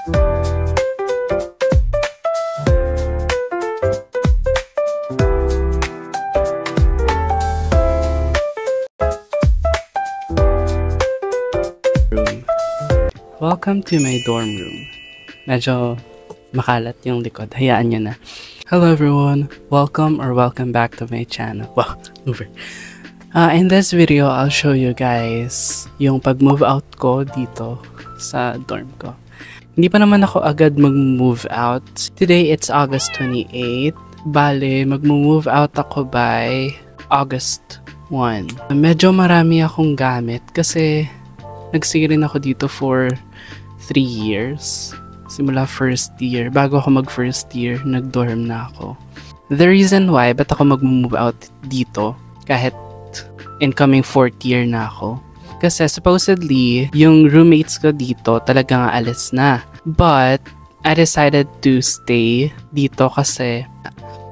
Welcome to my dorm room. Medyo makalat yung likod. Hayaan nyo na. Hello everyone. Welcome back to my channel. Wow, over. In this video, I'll show you guys yung pag-move out ko dito sa dorm ko. Hindi pa naman ako agad mag-move out. Today, it's August 28. Bale, mag-move out ako by August 1. Medyo marami akong gamit kasi nag-stay rin ako dito for 3 years. Simula first year. Bago ako mag-first year, nag-dorm na ako. The reason why, ba't ako mag-move out dito, kahit incoming 4th year na ako, kasi supposedly, yung roommates ko dito talagang alis na. But, I decided to stay dito kasi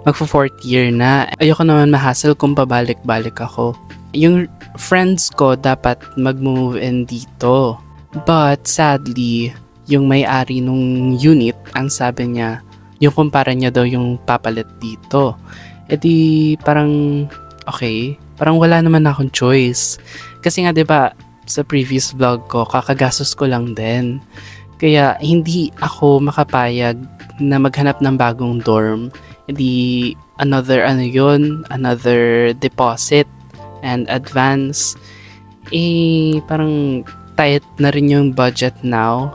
magpo-4th year na. Ayoko naman ma-hassle kung pabalik-balik ako. Yung friends ko dapat mag-move in dito. But sadly, yung may-ari nung unit, ang sabi niya, yung kumpara niya daw yung papalit dito. E di parang okay, parang wala naman akong choice. Kasi nga 'di ba sa previous vlog ko, kakagastos ko lang din. Kaya hindi ako makapayag na maghanap ng bagong dorm. E di another another deposit and advance. Parang tight na rin yung budget now.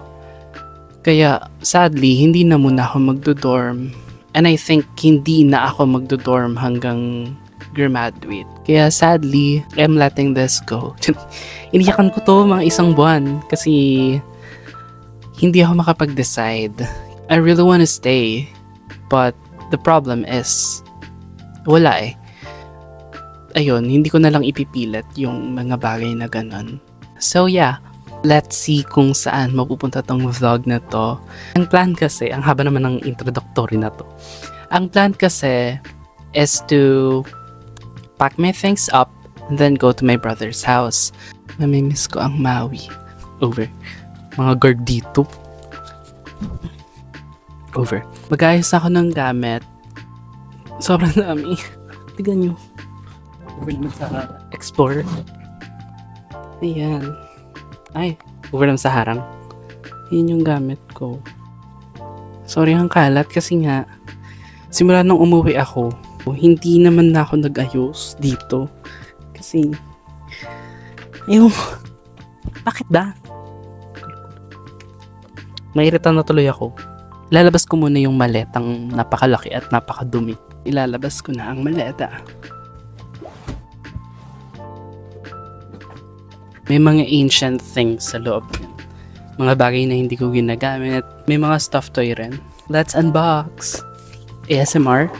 Kaya sadly, hindi na muna ako magdo-dorm. And I think hindi na ako magdo-dorm hanggang graduate. Kaya sadly, I'm letting this go. Iniyakan ko to mga isang buwan kasi hindi ako makapag-decide. I really wanna stay. But the problem is, wala eh. Ayun, hindi ko na lang ipipilit yung mga bagay na ganun. So yeah, let's see kung saan mapupunta tong vlog na to. Ang plan kasi, ang haba naman ng introductory na to. Ang plan kasi is to pack my things up and then go to my brother's house. Namimiss ko ang Maui. Over. Mga guard dito. Over. Mag-ayos ako ng gamit. Sobrang dami. Tignan nyo. Over naman sa Explorer. Ayan. Ay, over naman sa harang. Yan yung gamit ko. Sorry ang kalat kasi nga, simula nung umuwi ako, hindi naman na ako nag-ayos dito. Kasi, ayun, bakit ba? Mairita na tuloy ako. Ilalabas ko muna yung maletang napakalaki at napakadumi. Ilalabas ko na ang maleta. May mga ancient things sa loob. Mga bagay na hindi ko ginagamit. May mga stuffed toy rin. Let's unbox. ASMR.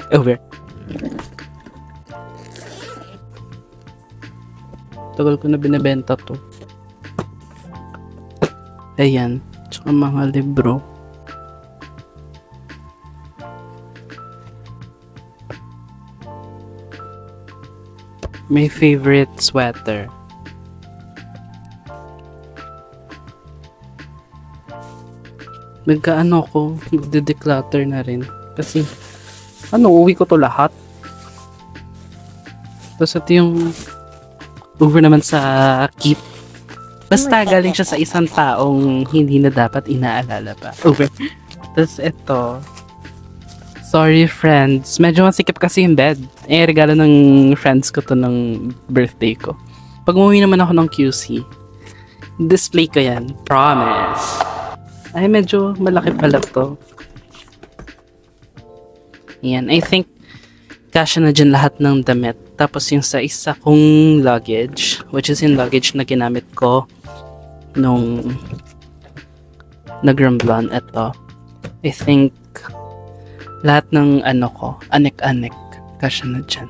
Over. Tagal ko na binibenta to. Ayan. Tsaka mga libro. My favorite sweater. Nagkaano ko, magde-declutter na rin. Kasi, uwi ko to lahat. Tapos ito yung over naman sa keep. Basta galing siya sa isang taong hindi na dapat inaalala pa. Over. Tapos ito, sorry friends, medyo masikip kasi yung bed. Regalo ng friends ko to ng birthday ko. Pag umuwi naman ako ng QC, display ko yan. Promise. Ay, medyo malaki pala to. Yan, I think kasya na dyan lahat ng damit. Tapos yung sa isa kong luggage, which is yung luggage na ginamit ko nung nag-Ramblon, ito. I think lahat ng ko, anek-anek, kasya na dyan.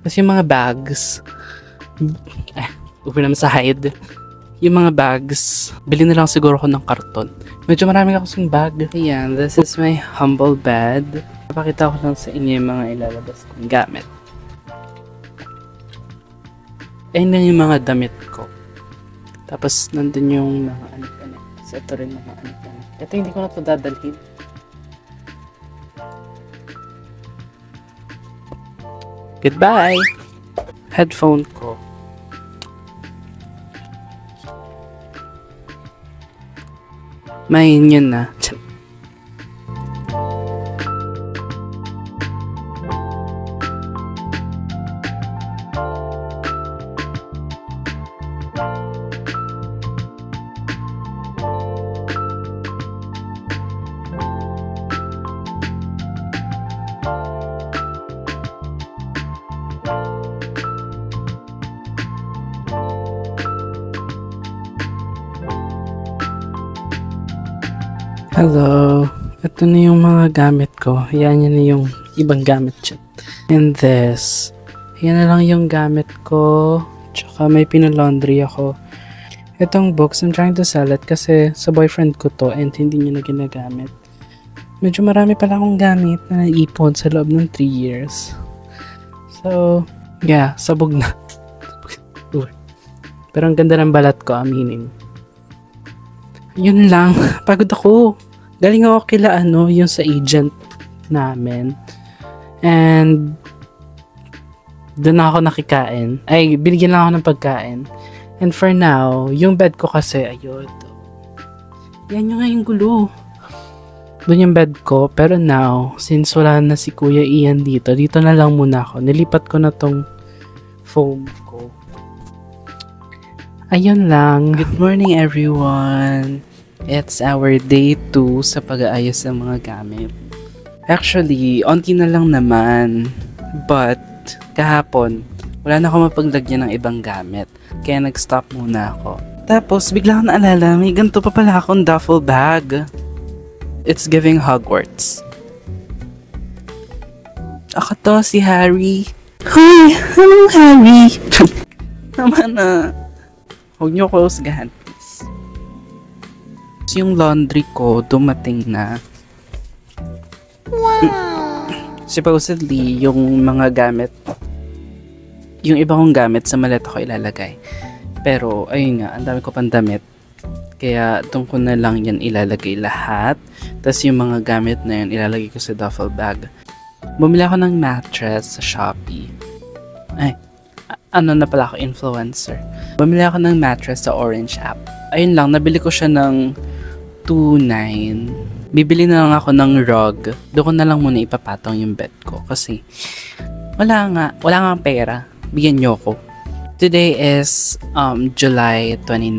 Kasi yung mga bags, over naman sa hide, yung mga bags, bili na lang siguro ko ng karton. Medyo marami akong bag. Ayan, this is my humble bed. Papakita ko lang sa inyo yung mga ilalabas kong gamit. Ayun na yung mga damit ko. Tapos, nandun yung mga anik-anik. So, ito rin mga anik-anik. Ito hindi ko na ito dadalhin. Goodbye! Headphone ko. Main yun na. Hello. Ito na yung mga gamit ko. Yan na yung ibang gamit dyan. And this. Yan na lang yung gamit ko. Tsaka may pinalaundry ako. Itong books, I'm trying to sell it kasi sa boyfriend ko to and hindi niya na ginagamit. Medyo marami pala akong gamit na naipon sa loob ng 3 years. So, yeah, sabog na. Pero ang ganda ng balat ko, aminin. Yun lang. Pagod ako. Galing ako kila yung sa agent namin. And doon ako nakikain. Ay, binigyan lang ako ng pagkain. And for now, yung bed ko kasi, ayun. Yan yung nga yung gulo. Doon yung bed ko. Pero now, since wala na si Kuya Ian dito na lang muna ako. Nilipat ko na tong foam ko. Ayun lang. Good morning everyone. It's our day 2 sa pag-aayos ng mga gamit. Actually, onti na lang naman. But, kahapon, wala na ako mapaglagyan ng ibang gamit. Kaya nag-stop muna ako. Tapos, bigla ko naalala, may ganito pa pala akong duffel bag. It's giving Hogwarts. Ako to, si Harry. Hi! Hello, Harry! Naman na. Huwag niyo ko usgahan. Yung laundry ko dumating na. Wow! Supposedly, yung mga gamit, yung iba kong gamit sa maleta ko ilalagay. Pero, ayun nga, ang dami ko pang damit. Kaya, doon ko na lang yan ilalagay lahat. Tapos yung mga gamit na yan, ilalagay ko sa duffel bag. Bumili ako ng mattress sa Shopee. Ay, ano na pala ako, influencer. Bumili ako ng mattress sa Orange app. Ayun lang, nabili ko siya ng 2.9. Bibili na lang ako ng rug. Doon ko na lang muna ipapatong yung bed ko. Kasi, wala nga pera. Bigyan nyo ko. Today is July 29.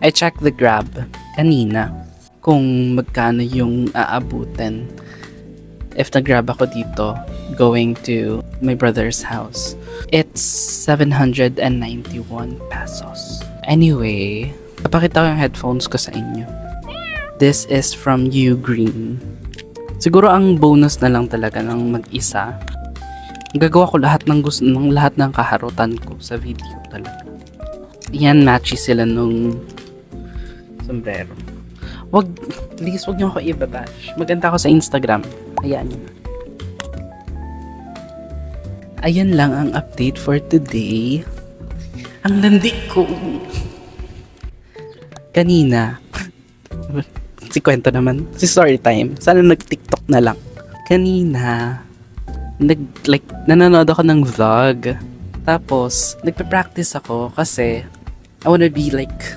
I checked the Grab kanina kung magkano yung aabutin if nag-grab ako dito going to my brother's house. It's 791 pesos. Anyway, papakita ko yung headphones ko sa inyo. This is from Ugreen. Siguro ang bonus na lang talaga ng mag-isa. Gagawa ko lahat ng gusto ng lahat ng kaharutan ko sa video talaga. Yan, matchy sila nung sombrero. Please, wag niyo ako ibabash. Maganda ako sa Instagram. Hayaan niyo. Ayan lang ang update for today. Ang landi ko. Kanina, si kwento naman, si story time. Sana nag-TikTok na lang. Kanina, nanonood ako ng vlog. Tapos, nagpa-practice ako kasi I wanna be like,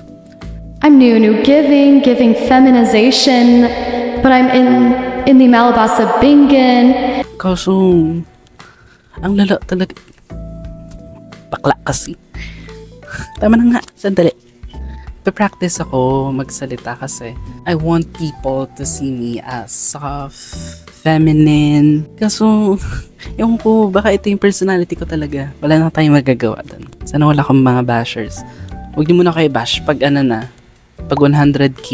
I'm new giving feminization, but I'm in the Malabasa Bingen. kaso, ang lala talaga. Bakla kasi. Tama na nga, sandali. Pa-practice ako magsalita kasi I want people to see me as soft, feminine. Kaso, yung ko, baka ito yung personality ko talaga. Wala na tayong magagawa doon. Sana wala akong mga bashers. Huwag niyo muna kayo bash pag pag 100k,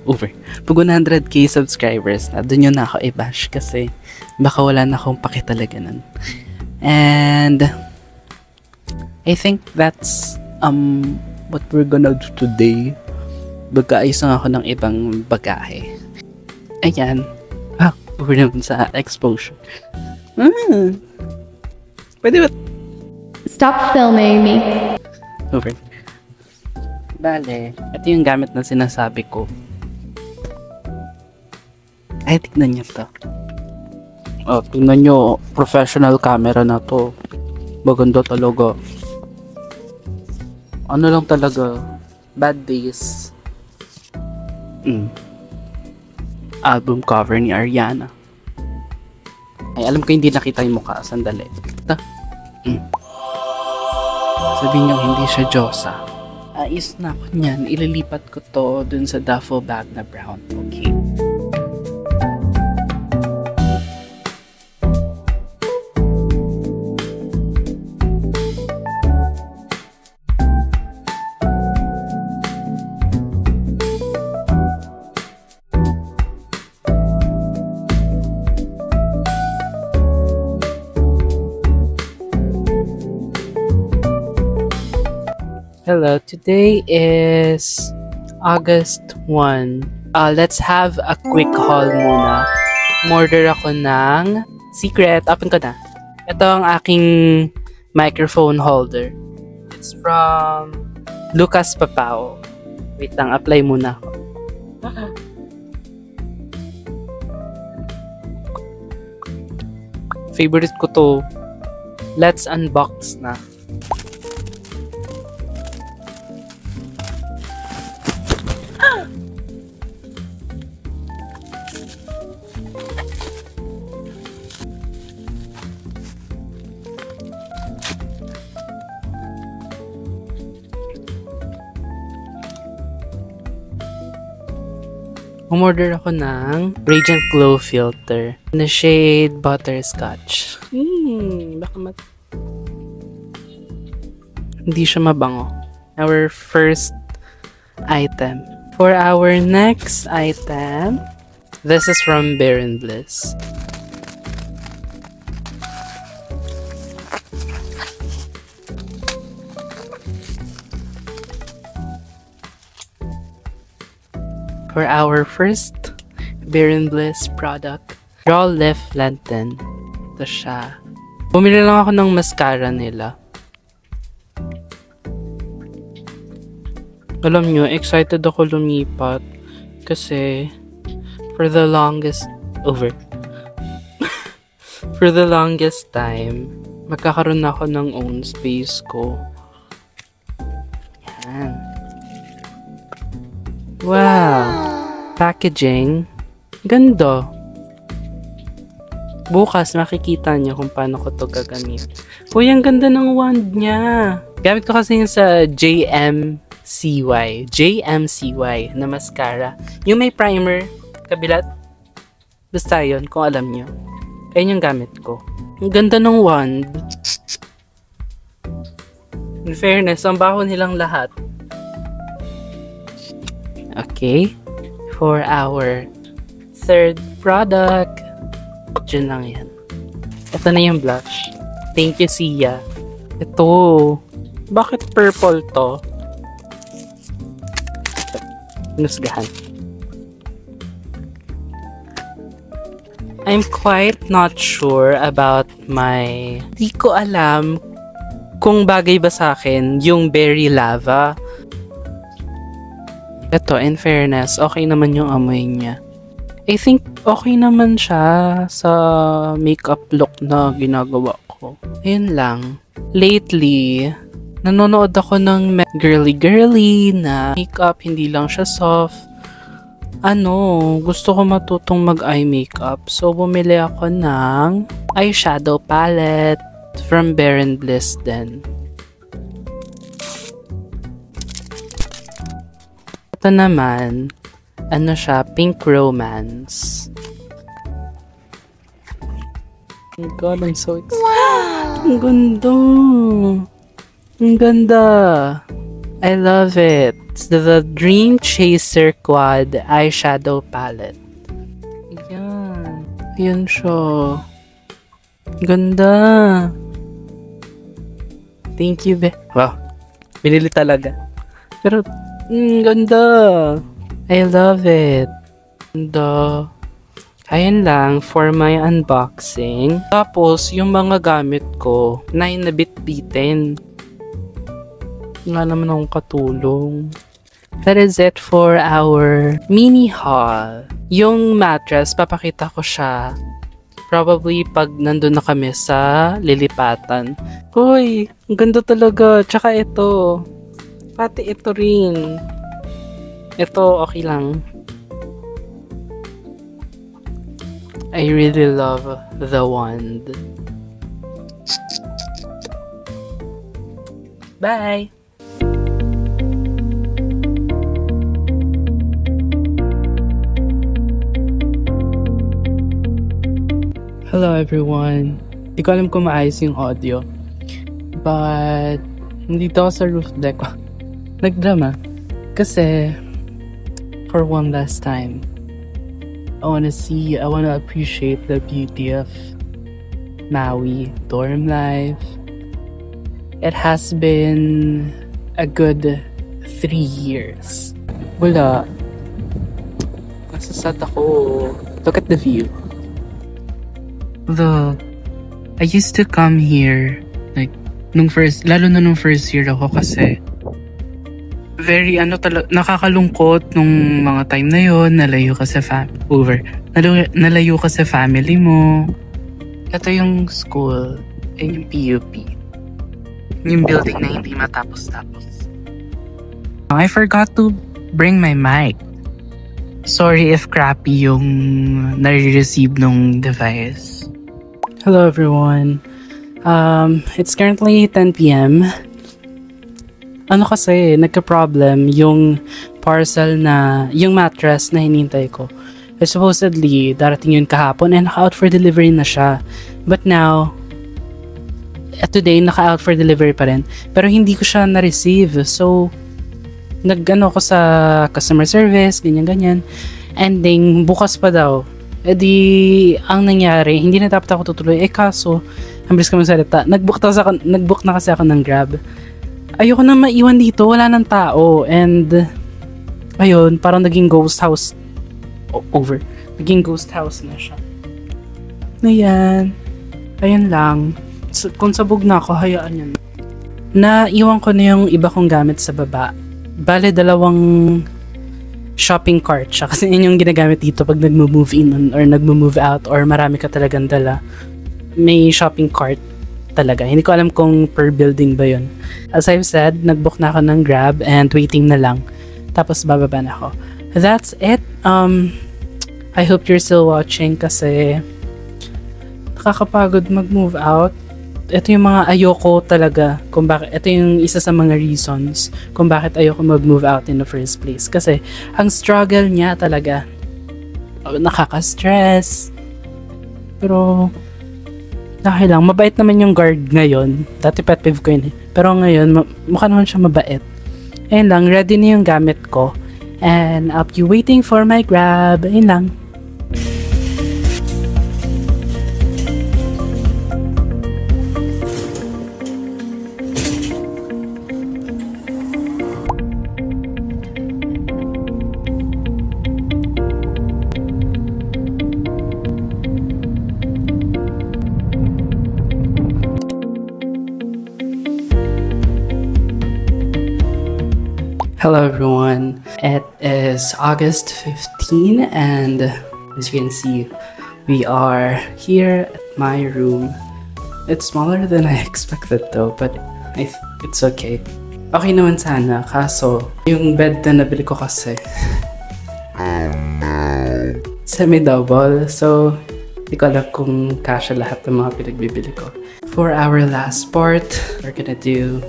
over. Pag 100k subscribers na, doon yun na ako i-bash kasi baka wala na akong pake talaga nun. And I think that's what we're gonna do today. Magkaayos lang ako ng ibang bagahe. Ayan. Over naman sa exposure. Pwede ba? Stop filming me. Over. Bale, ito yung gamit na sinasabi ko. Ay, tignan niyo to. Oh, tignan niyo, professional camera na to. Maganda talaga. Ano lang talaga, bad days. Album cover ni Ariana. Ay, alam ko hindi nakita yung mukha. Sandali. Ito. Sabihin niyo hindi siya Diyosa. Ayos na ako niyan. Ililipat ko to dun sa duffel bag na brown. Okay. Hello, today is August 1. Let's have a quick haul muna. Order ako ng secret. Open ko na. Ito ang aking microphone holder. It's from Lucas Papao. Wait lang, apply muna ako. Favorite ko to. Let's unbox na. Umorder ako ng Radiant Glow filter na shade Butterscotch. Baka hindi siya mabango. Our first item. For our next item, this is from Bear and Bliss. For our first Bear and Bliss product, Raw Lip Lantern. Ito siya. Bumili lang ako ng mascara nila. Alam nyo, excited ako lumipat kasi for the longest time, magkakaroon ako ng own space ko. Yan. Wow! Packaging. Ganda. Bukas makikita niyo kung paano ko to gagamit. Uy, ang ganda ng wand niya. Gamit ko kasi yung sa JMCY na mascara. Yung may primer, kabilat. Basta yun, kung alam niyo. Ayun yung gamit ko. Ang ganda ng wand. In fairness, ang baho nilang lahat. Okay. For our third product, dyan lang yan. Ito na yung blush. Thank you, Sia. Ito. Bakit purple to? Nusgahan. I'm quite not sure about my... Di ko alam kung bagay ba sa akin yung berry lava. Ito, in fairness, okay naman yung amoy niya. I think okay naman siya sa makeup look na ginagawa ko. Ayun lang. Lately, nanonood ako ng girly na makeup, hindi lang siya soft. Gusto ko matutong mag-eye makeup. So, bumili ako ng eyeshadow palette from Bear and Bliss din. Ito naman, siya, Pink Romance. Oh my God, I'm so excited. Wow! Ang ganda! Ang ganda! I love it. It's the Dream Chaser Quad Eyeshadow Palette. Ayan. Ayan siya. Ganda! Thank you, be. Wow. Binili talaga. Pero, ganda. I love it. Ganda. Ayan lang for my unboxing. Tapos, yung mga gamit ko na nabit-bitin. Nga naman akong katulong. That is it for our mini haul. Yung mattress, papakita ko siya probably pag nandun na kami sa lilipatan. Hoy, ang ganda talaga. Tsaka ito. Pati ito rin. Ito, okay lang. I really love the wand. Bye! Hello everyone! Di ko alam kung maayos yung audio. But, nandito ako sa roof deck. Nagdrama. Kasi, for one last time, I want to appreciate the beauty of Maui dorm life. It has been a good 3 years. Wala. Nasasad ako. Look at the view. Though, I used to come here, like, lalo na nung first year ako kasi very nakakalungkot nung mga time na yon. Nalayo ka sa nalayo ka sa family mo. Ito yung school, yung PUP, yung building na hindi matapos-tapos. I forgot to bring my mic. Sorry if crappy yung nare-receive nung device. Hello everyone. It's currently 10 p.m. Ano kasi, nagka-problem yung parcel na, yung mattress na hinintay ko. Supposedly, darating yun kahapon and naka-out for delivery na siya. But now, today, naka-out for delivery pa rin. Pero hindi ko siya na-receive. So, nag-ano ko sa customer service, ganyan-ganyan. Ending, bukas pa daw. E di, ang nangyari, hindi na dapat ako tutuloy. Kaso, ang bilis ka magsalita, nag-book na kasi ako ng Grab. Ayoko na maiwan dito, wala nang tao. And, ayun, parang naging ghost house over. Naging ghost house na siya. Ayan. Ayan lang. Kung sabog na ako, hayaan yan. Naiwan ko na yung iba kong gamit sa baba. Bale, 2 shopping cart siya. Kasi yun yung ginagamit dito pag nag-move in or nag-move out or marami ka talagang dala. May shopping cart talaga. Hindi ko alam kung per building ba yun. As I've said, nag-book na ako ng Grab and waiting na lang. Tapos bababa na ako. That's it. I hope you're still watching kasi nakakapagod mag-move out. Ito yung mga ayoko talaga kung bakit, ito yung isa sa mga reasons kung bakit ayoko mag-move out in the first place. Kasi ang struggle niya talaga, nakaka-stress. Pero okay lang, mabait naman yung guard ngayon. Dati pet peeve ko yun eh. Pero ngayon, mukha naman siya mabait. Ayun lang, ready na yung gamit ko. And I'll be waiting for my Grab. Ayun lang. Hello everyone, it is August 15 and as you can see, we are here at my room. It's smaller than I expected though, but it's okay. Okay naman sana, kaso yung bed na nabili ko kasi semi-double, so di ko alam kung kasya lahat ng mga pinagbibili ko. For our last part, we're gonna do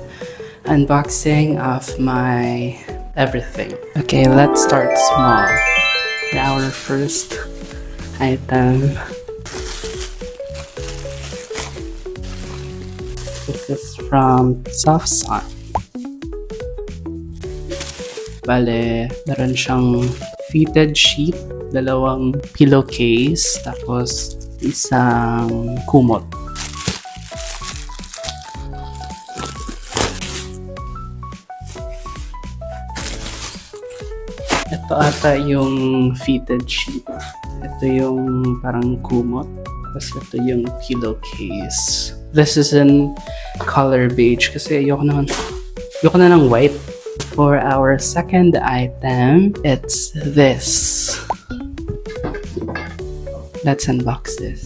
unboxing of my everything. Okay, let's start small. Our first item. This is from Softsun. Bale, meron siyang fitted sheet, 2 pillowcase, tapos isang kumot. Ito ata yung fitted sheet. Ito yung parang kumot. Tapos ito yung pillowcase. This is in color beige kasi ayoko na ng white. For our second item, it's this. Let's unbox this.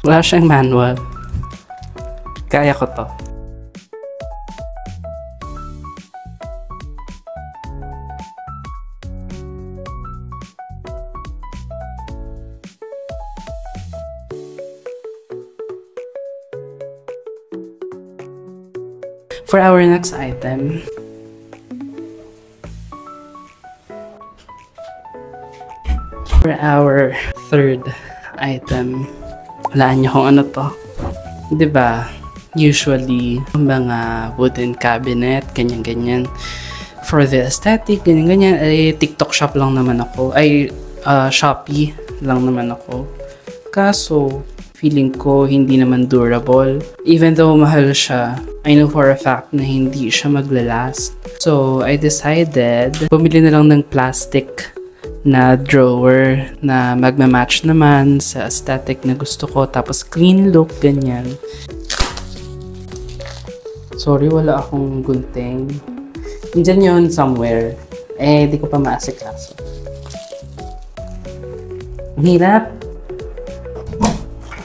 Wala siyang manual. Kaya ko to. For our next item, for our third item, walaan niyo kung ano to. Diba? Usually, mga wooden cabinet, ganyan-ganyan. For the aesthetic, ganyan-ganyan, ay TikTok shop lang naman ako. Ay, Shopee lang naman ako. Kaso, feeling ko hindi naman durable. Even though mahal siya, I know for a fact na hindi siya maglalast. So, I decided, bumili na lang ng plastic na drawer na magma-match naman sa aesthetic na gusto ko, tapos clean look, ganyan. Sorry, wala akong gunting. Nandiyan yun somewhere. Di ko pa maasikaso. Ang hirap.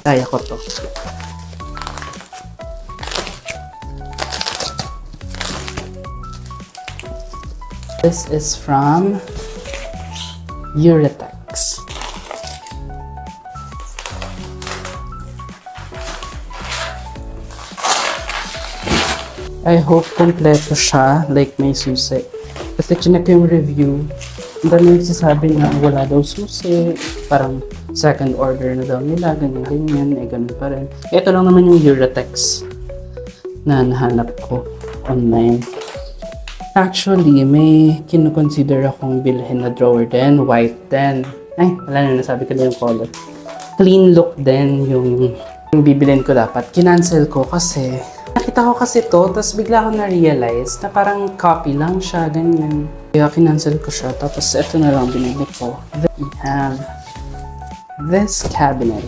Kaya ko to. This is from Uratex. I hope kompleto siya, like may susi. Kasi chinek yung review, ang dami nagsasabi na wala daw susi, parang second order na daw nila, ganyan-ganyan, ganun pa rin. Ito lang naman yung Uratex na nahanap ko online. Actually, may kinukonsider akong bilhin na drawer din, white din. Ay, wala na, nasabi ko na yung color. Clean look din yung bibilin ko dapat. Kinancel ko kasi, nakita ko kasi to, tapos bigla ko na-realize na parang copy lang siya, ganyan. Kaya kinancel ko siya, tapos ito na lang binili ko. Then we have this cabinet.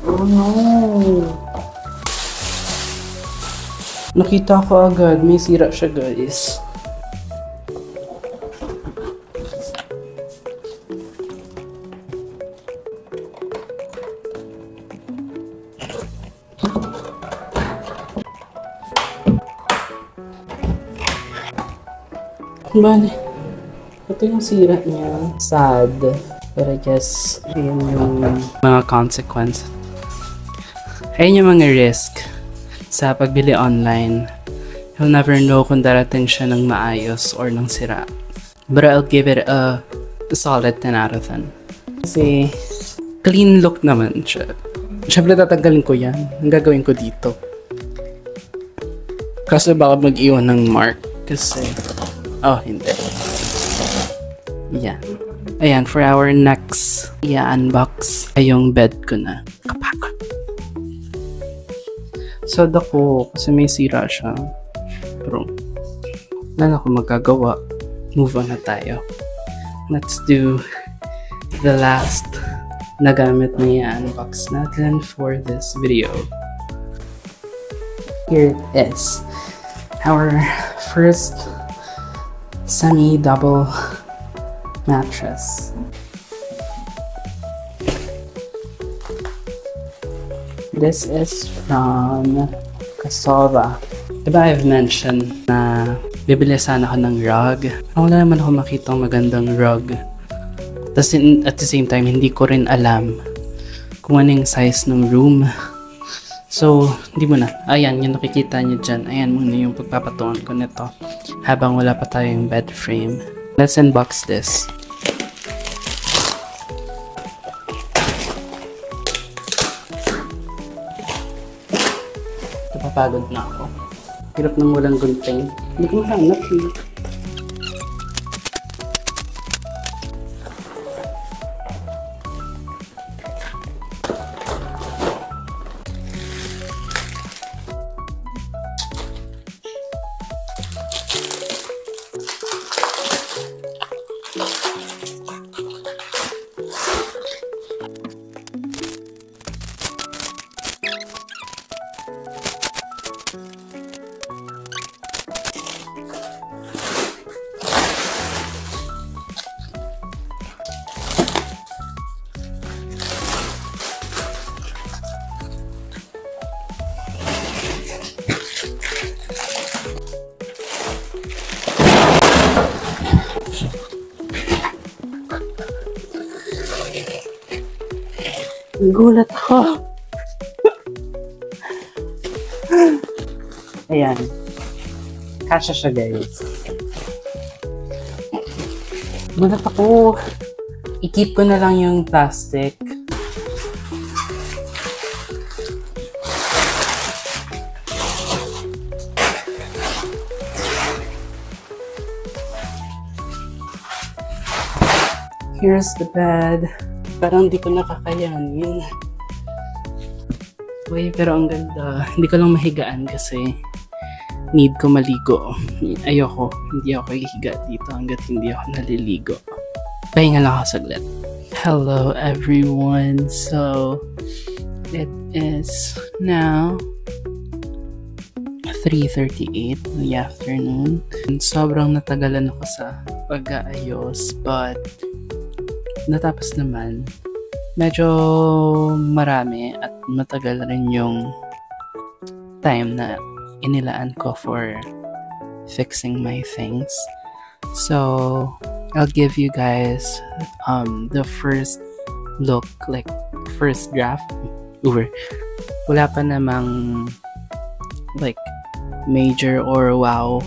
Oh no! Nakita ko agad, may sira siya, guys. Bale, ito yung sira niya. Sad. But I guess, yun yung mga consequence. Ayun yung mga risk sa pagbili online. You'll never know kung darating siya ng maayos or ng sira. But I'll give it a solid 10 out of 10. Kasi clean look naman siya. Siyempre tatanggalin ko yan. Ang gagawin ko dito. Kasi baka mag-iwan ng mark. Kasi, oh hindi. Yan. Ayan, for our next i-unbox ay yung bed ko na. Kapagod. Sad ako kasi may sira siya. Pero wala na akong magagawa. Move on na tayo. Let's do the last na gamit na i-unbox natin for this video. Here it is. Our first semi-double mattress. This is from Kasova. Diba I've mentioned na bibili sana ako ng rug. Wala naman ako makita magandang rug. Tapos at the same time, hindi ko rin alam kung ano yung size ng room. So, hindi mo na. Ayan, yung nakikita niyo dyan. Ayan muna yung pagpapatungan ko nito. Habang wala pa tayong bed frame. Let's unbox this. Napapagod na ako. Hirap nang walang gunting. Hindi ko mahanap eh. Gulat ako. Ayan. Kasha siya, guys. Gulat ako. I-keep ko na lang yung plastic. Here's the bed. Parang hindi ko nakakayanin. Uy, pero ang ganda. Hindi ko lang mahigaan kasi need ko maligo. Ayoko. Hindi ako hihiga dito hanggat hindi ako naliligo. Pahinga lang ako saglit. Hello everyone. So, it is now 3:38 in the afternoon. And sobrang natagalan ako sa pag-aayos, but natapos naman. Medyo marami at matagal rin yung time na inilaan ko for fixing my things. So, I'll give you guys the first look, like first draft. Wala pa namang like major or wow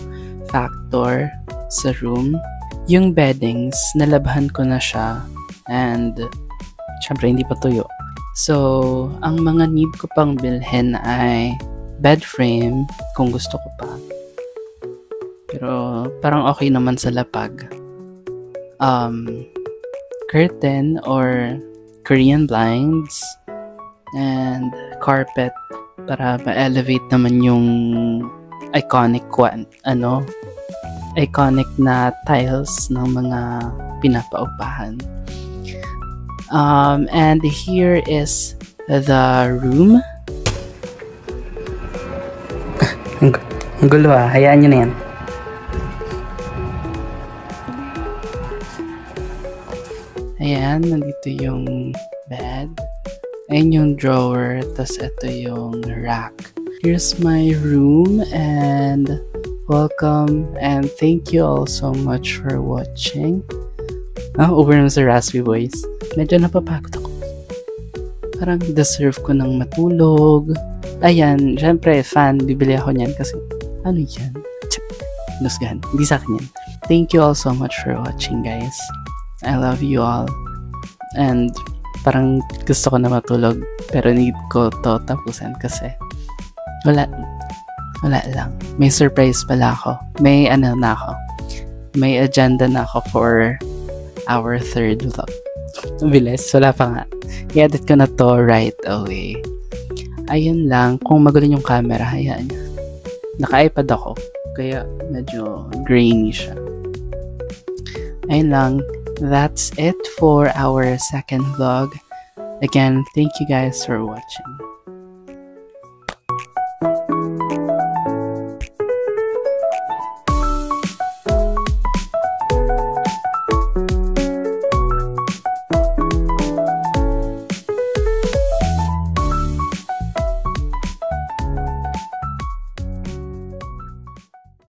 factor sa room. Yung beddings, nalabhan ko na siya. And, syempre, hindi pa tuyo. So, ang mga need ko pang bilhin ay bed frame, kung gusto ko pa. Pero, parang okay naman sa lapag. Curtain or Korean blinds. And, carpet para ma-elevate naman yung iconic iconic na tiles ng mga pinapaupahan. And here is the room. Ang gulo hayaan nyo na yan. Ayan, nandito yung bed. Ayan yung drawer, tas ito yung rack. Here's my room and welcome and thank you all so much for watching. Over naman sa raspy voice. Medyo napapagod ako. Parang deserve ko ng matulog. Ayan, syempre fan, bibili ako niyan kasi ano yan? Nusgahan, hindi sa akin yan. Thank you all so much for watching, guys. I love you all. And parang gusto ko na matulog pero need ko to tapusan kasi wala lang. May surprise pala ako. May na ako. May agenda na ako for our third vlog. Bilis, wala pa nga. I-edit ko na to right away. Ayun lang, kung magulo yung camera, hayaan nyo. Naka-iPad ako, kaya medyo grainy siya. Ayun lang, that's it for our second vlog. Again, thank you guys for watching.